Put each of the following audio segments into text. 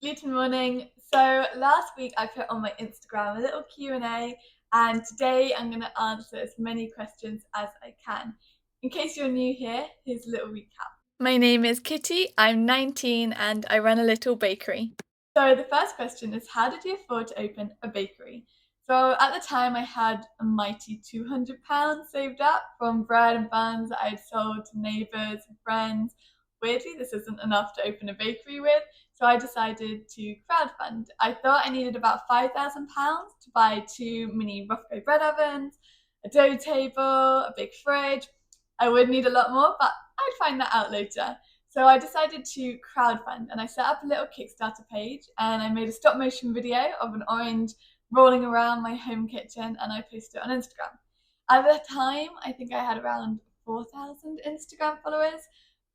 Gluten morning. So last week I put on my Instagram a little Q&A, and today I'm going to answer as many questions as I can. In case you're new here, here's a little recap. My name is Kitty, I'm 19 and I run a little bakery. So the first question is, how did you afford to open a bakery? So at the time I had a mighty £200 saved up from bread and buns that I had sold to neighbours and friends. Weirdly, this isn't enough to open a bakery with, so I decided to crowdfund. I thought I needed about £5,000 to buy two mini Rofco bread ovens, a dough table, a big fridge. I would need a lot more, but I'd find that out later. So I decided to crowdfund, and I set up a little Kickstarter page and I made a stop motion video of an orange rolling around my home kitchen and I posted it on Instagram. At the time, I think I had around 4,000 Instagram followers,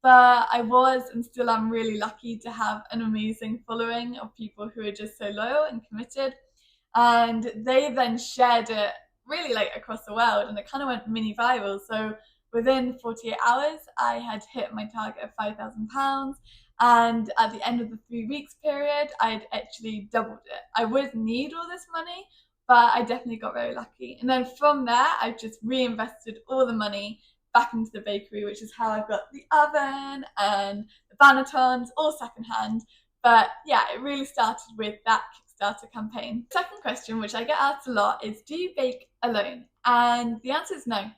but I was and still am really lucky to have an amazing following of people who are just so loyal and committed. And they then shared it really across the world, and it kind of went mini viral. So within 48 hours, I had hit my target of £5,000. And at the end of the 3 weeks period, I'd actually doubled it. I would need all this money, but I definitely got very lucky. And then from there, I've just reinvested all the money back into the bakery, which is how I've got the oven and the bannetons all secondhand. But yeah, it really started with that Kickstarter campaign. Second question, which I get asked a lot, is do you bake alone? And the answer is no.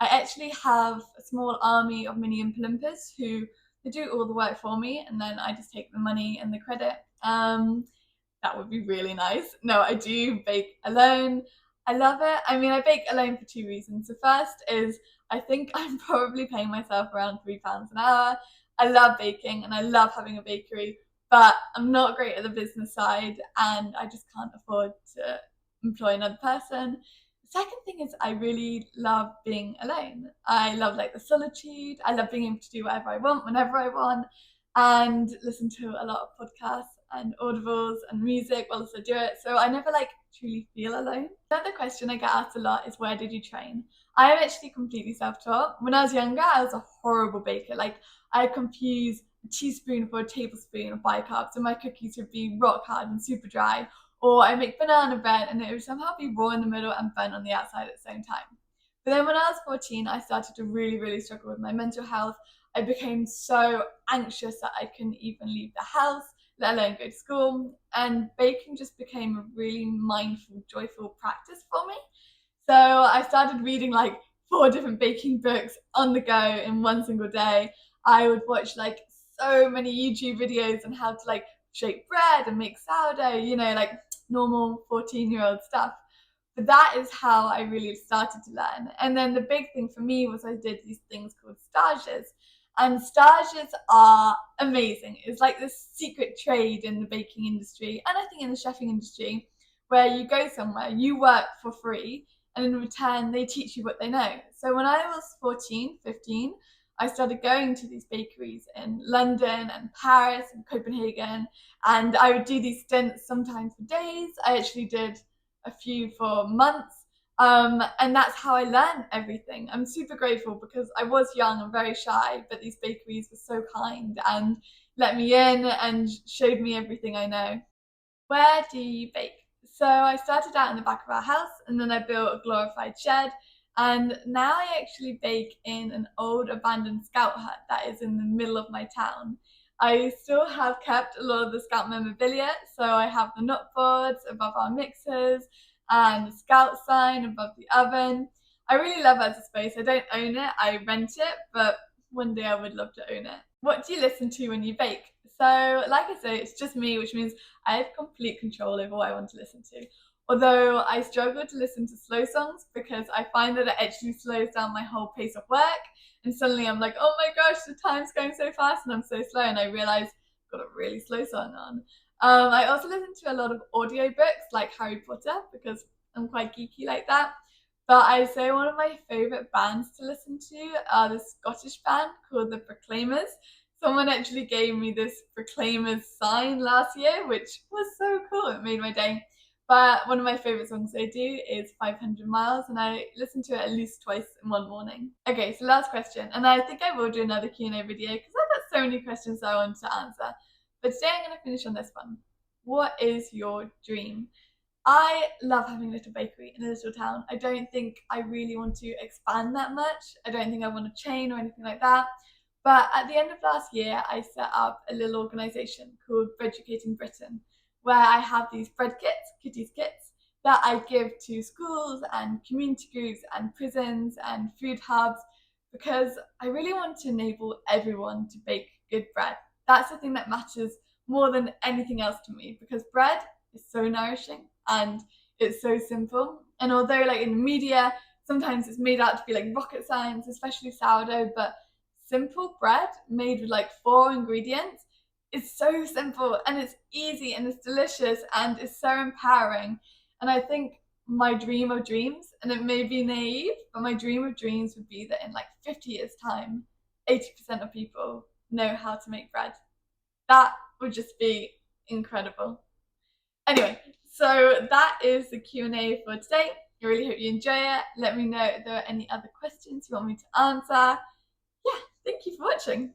I actually have a small army of mini Oompa who they do all the work for me, and then I just take the money and the credit. That would be really nice. No, I do bake alone. I love it. I mean, I bake alone for two reasons. The first is I think I'm probably paying myself around £3 an hour. I love baking and I love having a bakery, but I'm not great at the business side and I just can't afford to employ another person. The second thing is I really love being alone. I love the solitude. I love being able to do whatever I want, whenever I want, and listen to a lot of podcasts and audibles and music whilst I do it. So I never truly feel alone. Another question I get asked a lot is, where did you train? I am actually completely self-taught. When I was younger, I was a horrible baker. I confuse a teaspoon for a tablespoon of bicarb, so my cookies would be rock hard and super dry. Or I make banana bread and it would somehow be raw in the middle and burnt on the outside at the same time. But then when I was 14, I started to really, really struggle with my mental health. I became so anxious that I couldn't even leave the house, let alone go to school. And baking just became a really mindful, joyful practice for me. So I started reading four different baking books on the go in one single day. I would watch so many YouTube videos on how to shape bread and make sourdough, normal 14-year-old stuff. But that is how I really started to learn. And then the big thing for me was I did these things called stages. And stages are amazing. It's like this secret trade in the baking industry, and I think in the chefing industry, where you go somewhere, you work for free, and in return, they teach you what they know. So when I was 14, 15, I started going to these bakeries in London and Paris and Copenhagen, and I would do these stints sometimes for days. I actually did a few for months. And that's how I learned everything. I'm super grateful because I was young and very shy, but these bakeries were so kind and let me in and showed me everything I know. Where do you bake? So I started out in the back of our house and then I built a glorified shed. And now I actually bake in an old abandoned scout hut that is in the middle of my town. I still have kept a lot of the scout memorabilia. So I have the nut boards above our mixers and the scout sign above the oven. I really love it as a space. I don't own it, I rent it, but one day I would love to own it. What do you listen to when you bake? So, like I say, it's just me, which means I have complete control over what I want to listen to. Although I struggle to listen to slow songs because I find that it actually slows down my whole pace of work. And suddenly I'm like, oh my gosh, the time's going so fast and I'm so slow. And I realize I've got a really slow song on. I also listen to a lot of audiobooks like Harry Potter because I'm quite geeky like that. But I'd say one of my favourite bands to listen to are the Scottish band called the Proclaimers. Someone actually gave me this Proclaimers sign last year, which was so cool. It made my day. But one of my favourite songs they do is 500 Miles, and I listen to it at least twice in one morning. Okay, so last question, and I think I will do another Q&A video because I've got so many questions that I want to answer. But today I'm going to finish on this one. what is your dream? I love having a little bakery in a little town. I don't think I really want to expand that much. I don't think I want a chain or anything like that. But at the end of last year, I set up a little organisation called Breaducating Britain, where I have these bread kits, kiddies kits, that I give to schools and community groups and prisons and food hubs, because I really want to enable everyone to bake good bread. That's the thing that matters more than anything else to me, because bread is so nourishing and it's so simple. And although like in the media, sometimes it's made out to be like rocket science, especially sourdough, but simple bread made with like 4 ingredients is so simple and it's easy and it's delicious and it's so empowering. And I think my dream of dreams, and it may be naive, but my dream of dreams would be that in like 50 years' time, 80% of people know how to make bread. That would just be incredible. Anyway, so that is the Q&A for today. I really hope you enjoy it. Let me know if there are any other questions you want me to answer. Yeah, thank you for watching.